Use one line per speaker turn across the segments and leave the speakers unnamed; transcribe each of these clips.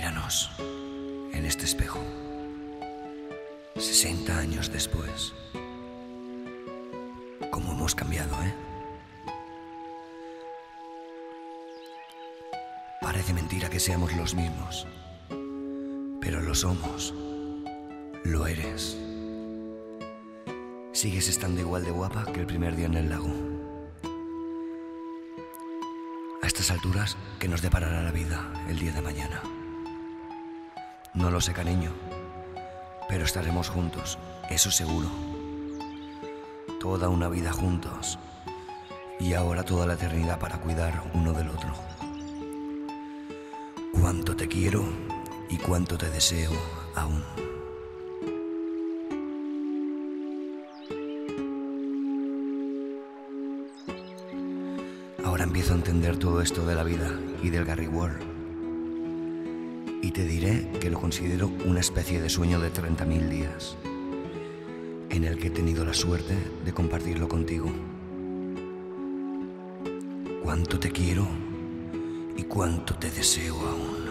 Míranos en este espejo. 60 años después. ¿Cómo hemos cambiado, eh? Parece mentira que seamos los mismos, pero lo somos. Lo eres. Sigues estando igual de guapa que el primer día en el lago. A estas alturas, ¿qué nos deparará la vida el día de mañana? No lo sé, cariño, pero estaremos juntos, eso seguro. Toda una vida juntos y ahora toda la eternidad para cuidar uno del otro. Cuánto te quiero y cuánto te deseo aún. Ahora empiezo a entender todo esto de la vida y del Gary Ward. Y te diré que lo considero una especie de sueño de 30.000 días, en el que he tenido la suerte de compartirlo contigo. Cuánto te quiero y cuánto te deseo aún.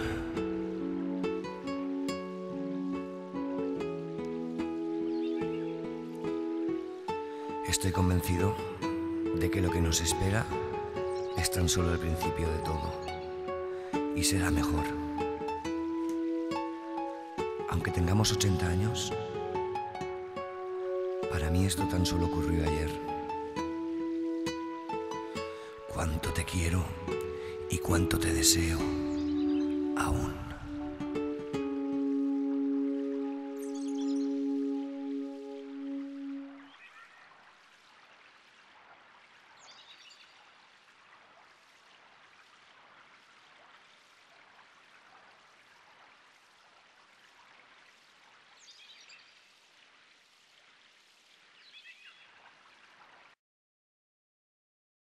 Estoy convencido de que lo que nos espera es tan solo el principio de todo, y será mejor. Aunque tengamos 80 años, para mí esto tan solo ocurrió ayer. Cuánto te quiero y cuánto te deseo aún.